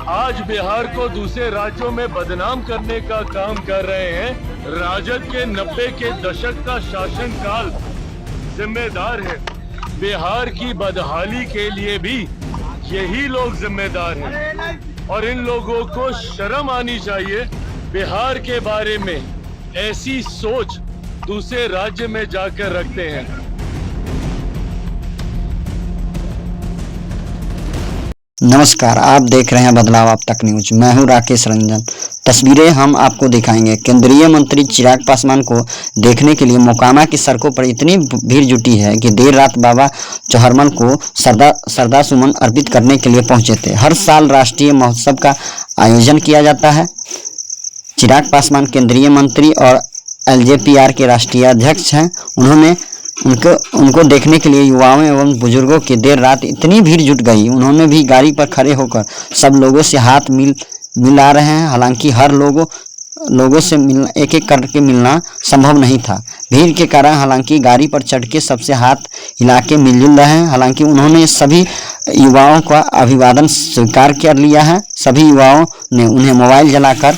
आज बिहार को दूसरे राज्यों में बदनाम करने का काम कर रहे हैं। राजद के 90 के दशक का शासनकाल जिम्मेदार है। बिहार की बदहाली के लिए भी यही लोग जिम्मेदार हैं और इन लोगों को शर्म आनी चाहिए। बिहार के बारे में ऐसी सोच दूसरे राज्य में जाकर रखते हैं। नमस्कार, आप देख रहे हैं बदलाव अब तक न्यूज। मैं हूं राकेश रंजन। तस्वीरें हम आपको दिखाएंगे। केंद्रीय मंत्री चिराग पासवान को देखने के लिए मोकामा की सड़कों पर इतनी भीड़ जुटी है कि देर रात बाबा चौहरमल को श्रद्धा सुमन अर्पित करने के लिए पहुंचे थे। हर साल राष्ट्रीय महोत्सव का आयोजन किया जाता है। चिराग पासवान केंद्रीय मंत्री और एलजेपीआर के राष्ट्रीय अध्यक्ष हैं। उनको देखने के लिए युवाओं एवं बुजुर्गों की देर रात इतनी भीड़ जुट गई। उन्होंने भी गाड़ी पर खड़े होकर सब लोगों से हाथ मिला रहे हैं। हालांकि हर लोगों से एक एक करके मिलना संभव नहीं था भीड़ के कारण। हालांकि गाड़ी पर चढ़ के सबसे हाथ हिला के मिलजुल रहे हैं। हालांकि उन्होंने सभी युवाओं का अभिवादन स्वीकार कर लिया है। सभी युवाओं ने उन्हें मोबाइल जलाकर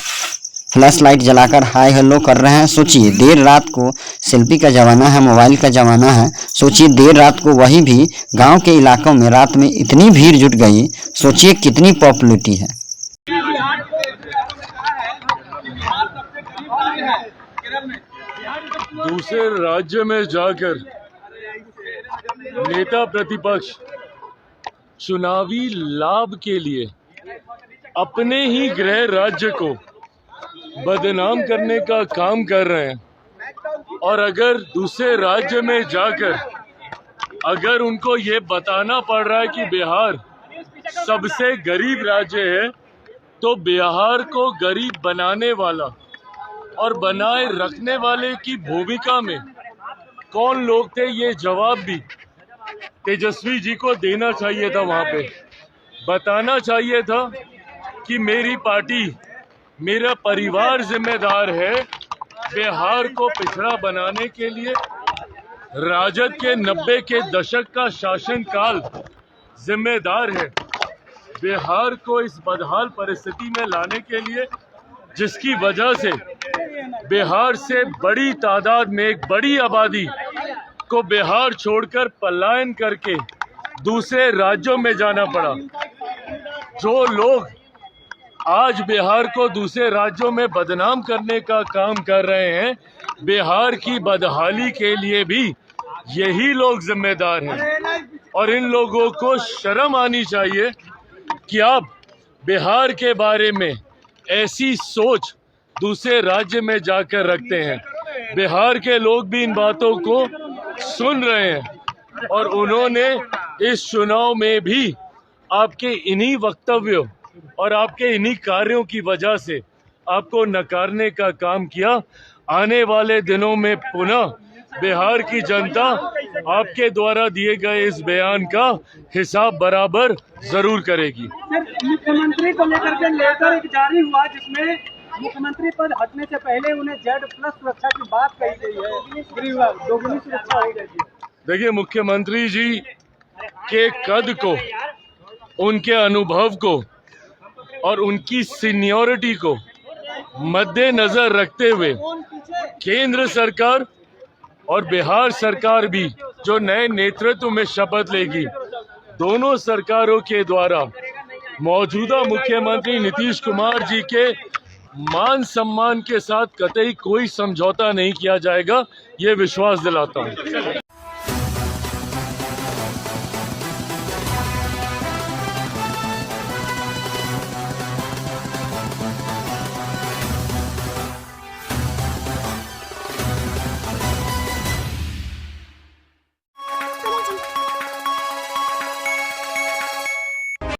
फ्लैश लाइट जलाकर हाय हेलो कर रहे हैं। सोचिए, देर रात को सेल्फी का ज़माना है, मोबाइल का ज़माना है। सोचिए, देर रात को वही भी गांव के इलाकों में रात में इतनी भीड़ जुट गई। सोचिए कितनी पॉपुलैरिटी है। दूसरे राज्य में जाकर नेता प्रतिपक्ष चुनावी लाभ के लिए अपने ही गृह राज्य को बदनाम करने का काम कर रहे हैं। और अगर दूसरे राज्य में जाकर अगर उनको ये बताना पड़ रहा है कि बिहार सबसे गरीब राज्य है, तो बिहार को गरीब बनाने वाला और बनाए रखने वाले की भूमिका में कौन लोग थे, ये जवाब भी तेजस्वी जी को देना चाहिए था। वहां पे बताना चाहिए था कि मेरी पार्टी, मेरा परिवार जिम्मेदार है बिहार को पिछड़ा बनाने के लिए। राजद के 90 के दशक का शासनकाल जिम्मेदार है बिहार को इस बदहाल परिस्थिति में लाने के लिए, जिसकी वजह से बिहार से बड़ी तादाद में एक बड़ी आबादी को बिहार छोड़कर पलायन करके दूसरे राज्यों में जाना पड़ा। जो लोग आज बिहार को दूसरे राज्यों में बदनाम करने का काम कर रहे हैं, बिहार की बदहाली के लिए भी यही लोग जिम्मेदार हैं और इन लोगों को शर्म आनी चाहिए कि आप बिहार के बारे में ऐसी सोच दूसरे राज्य में जाकर रखते हैं। बिहार के लोग भी इन बातों को सुन रहे हैं और उन्होंने इस चुनाव में भी आपके इन्हीं वक्तव्यों और आपके इन्हीं कार्यों की वजह से आपको नकारने का काम किया। आने वाले दिनों में पुनः बिहार की जनता आपके द्वारा दिए गए इस बयान का हिसाब बराबर जरूर करेगी। मुख्यमंत्री को लेकर के लेटर एक जारी हुआ, जिसमें मुख्यमंत्री पद हटने से पहले उन्हें Z+ सुरक्षा की बात कही गई है। गृह दोगुनी सुरक्षा हो जाएगी। देखिए, मुख्यमंत्री जी के कद को, उनके अनुभव को और उनकी सीनियरिटी को मद्देनजर रखते हुए केंद्र सरकार और बिहार सरकार भी जो नए नेतृत्व में शपथ लेगी, दोनों सरकारों के द्वारा मौजूदा मुख्यमंत्री नीतीश कुमार जी के मान सम्मान के साथ कतई कोई समझौता नहीं किया जाएगा, ये विश्वास दिलाता हूँ।